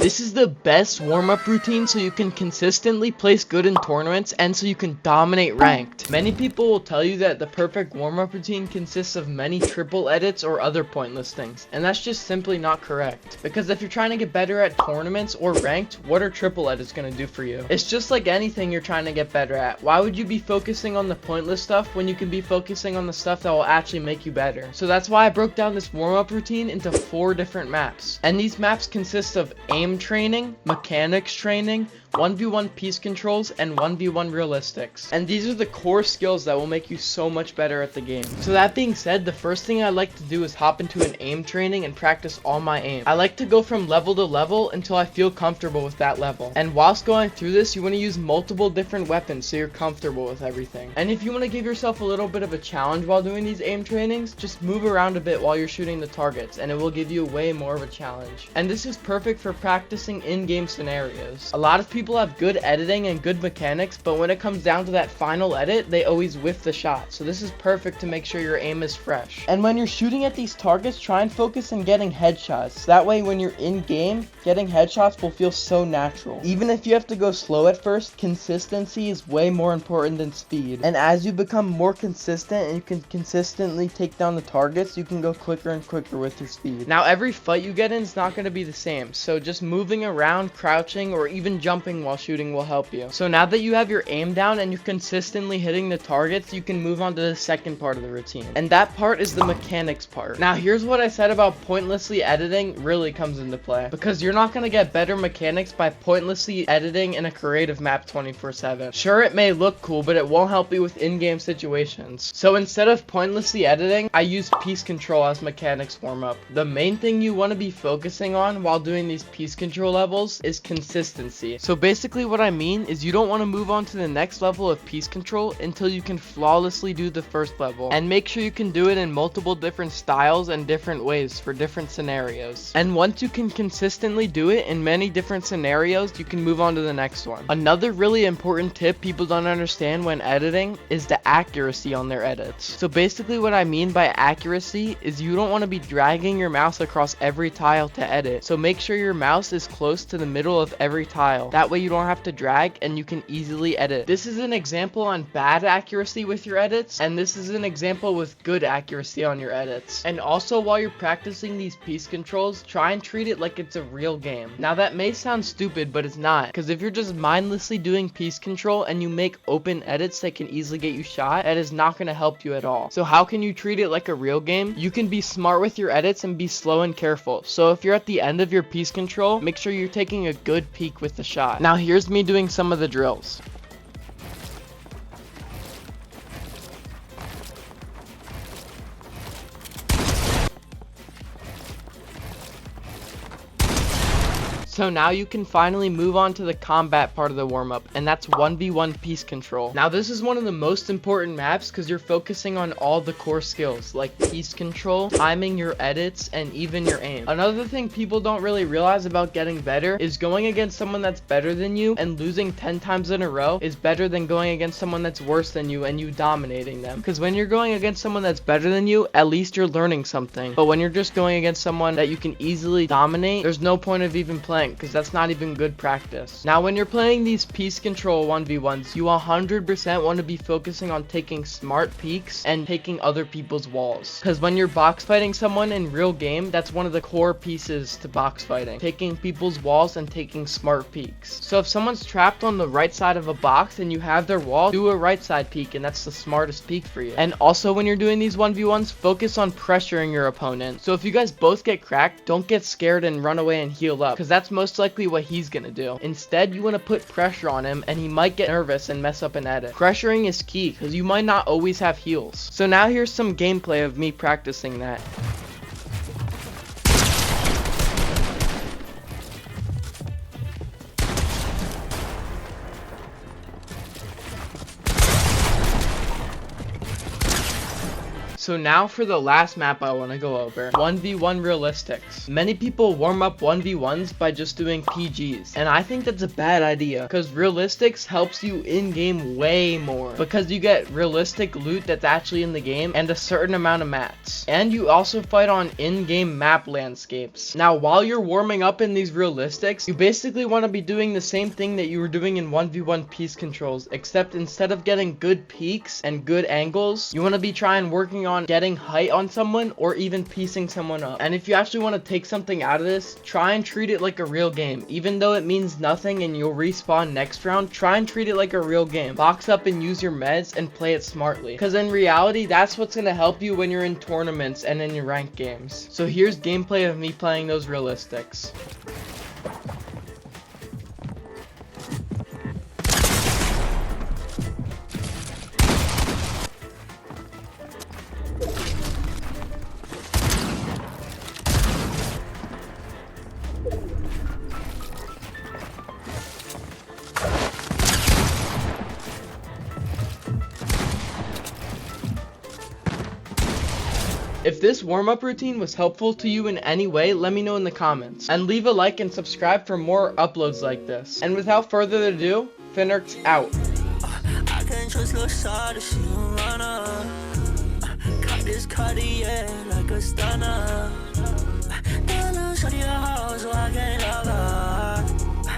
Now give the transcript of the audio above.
This is the best warm-up routine so you can consistently place good in tournaments and so you can dominate ranked. Many people will tell you that the perfect warm-up routine consists of many triple edits or other pointless things, and that's just simply not correct. Because if you're trying to get better at tournaments or ranked, what are triple edits going to do for you? It's just like anything you're trying to get better at. Why would you be focusing on the pointless stuff when you can be focusing on the stuff that will actually make you better? So that's why I broke down this warm-up routine into 4 different maps. And these maps consist of aim training, mechanics training, 1v1 piece controls, and 1v1 realistics. And these are the core skills that will make you so much better at the game. So that being said, the first thing I like to do is hop into an aim training and practice all my aim. I like to go from level to level until I feel comfortable with that level. And whilst going through this, you want to use multiple different weapons so you're comfortable with everything. And if you want to give yourself a little bit of a challenge while doing these aim trainings, just move around a bit while you're shooting the targets, and it will give you way more of a challenge. And this is perfect for practicing in-game scenarios. A lot of people have good editing and good mechanics, but when it comes down to that final edit, they always whiff the shot. So this is perfect to make sure your aim is fresh. And when you're shooting at these targets, try and focus on getting headshots. That way when you're in game, getting headshots will feel so natural. Even if you have to go slow at first, consistency is way more important than speed. And as you become more consistent and you can consistently take down the targets, you can go quicker and quicker with your speed. Now every fight you get in is not going to be the same, so just moving around, crouching, or even jumping while shooting will help you. So now that you have your aim down and you're consistently hitting the targets, you can move on to the second part of the routine. And that part is the mechanics part. Now here's what I said about pointlessly editing really comes into play. Because you're not going to get better mechanics by pointlessly editing in a creative map 24/7. Sure, it may look cool, but it won't help you with in-game situations. So instead of pointlessly editing, I use piece control as mechanics warm-up. The main thing you want to be focusing on while doing these piece control levels is consistency. So basically what I mean is you don't want to move on to the next level of piece control until you can flawlessly do the first level, and make sure you can do it in multiple different styles and different ways for different scenarios. And once you can consistently do it in many different scenarios, you can move on to the next one. Another really important tip people don't understand when editing is the accuracy on their edits. So basically what I mean by accuracy is you don't want to be dragging your mouse across every tile to edit. So make sure your mouse is close to the middle of every tile. That way you don't have to drag and you can easily edit. This is an example on bad accuracy with your edits, and this is an example with good accuracy on your edits. And also while you're practicing these piece controls, try and treat it like it's a real game. Now that may sound stupid, but it's not, because if you're just mindlessly doing piece control and you make open edits that can easily get you shot, that is not going to help you at all. So how can you treat it like a real game? You can be smart with your edits and be slow and careful. So if you're at the end of your piece control, make sure you're taking a good peek with the shot. Now here's me doing some of the drills. So now you can finally move on to the combat part of the warm-up, and that's 1v1 piece control. Now this is one of the most important maps because you're focusing on all the core skills like piece control, timing your edits, and even your aim. Another thing people don't really realize about getting better is going against someone that's better than you and losing 10 times in a row is better than going against someone that's worse than you and you dominating them. Because when you're going against someone that's better than you, at least you're learning something. But when you're just going against someone that you can easily dominate, there's no point of even playing, because that's not even good practice. Now when you're playing these piece control 1v1s, you 100% want to be focusing on taking smart peeks and taking other people's walls, because when you're box fighting someone in real game, that's one of the core pieces to box fighting, taking people's walls and taking smart peeks. So if someone's trapped on the right side of a box and you have their wall, do a right side peek, and that's the smartest peek for you. And also when you're doing these 1v1s, focus on pressuring your opponent. So if you guys both get cracked, don't get scared and run away and heal up, because that's most likely what he's gonna do. Instead, you want to put pressure on him and he might get nervous and mess up an edit. Pressuring is key because you might not always have heals. So now here's some gameplay of me practicing that. So now for the last map I want to go over, 1v1 realistics. Many people warm up 1v1s by just doing PGs, and I think that's a bad idea because realistics helps you in-game way more because you get realistic loot that's actually in the game and a certain amount of mats, and you also fight on in-game map landscapes. Now while you're warming up in these realistics, you basically want to be doing the same thing that you were doing in 1v1 piece controls, except instead of getting good peaks and good angles, you want to be working on getting height on someone or even piecing someone up. And if you actually want to take something out of this, try and treat it like a real game. Even though it means nothing and you'll respawn next round, try and treat it like a real game. Box up and use your meds and play it smartly, because in reality that's what's going to help you when you're in tournaments and in your ranked games. So here's gameplay of me playing those realistics. If this warm-up routine was helpful to you in any way, let me know in the comments. And leave a like and subscribe for more uploads like this. And without further ado, Finerx out. I can't trust little shawty, she gon' run up. Cut this Cartier like a stunner.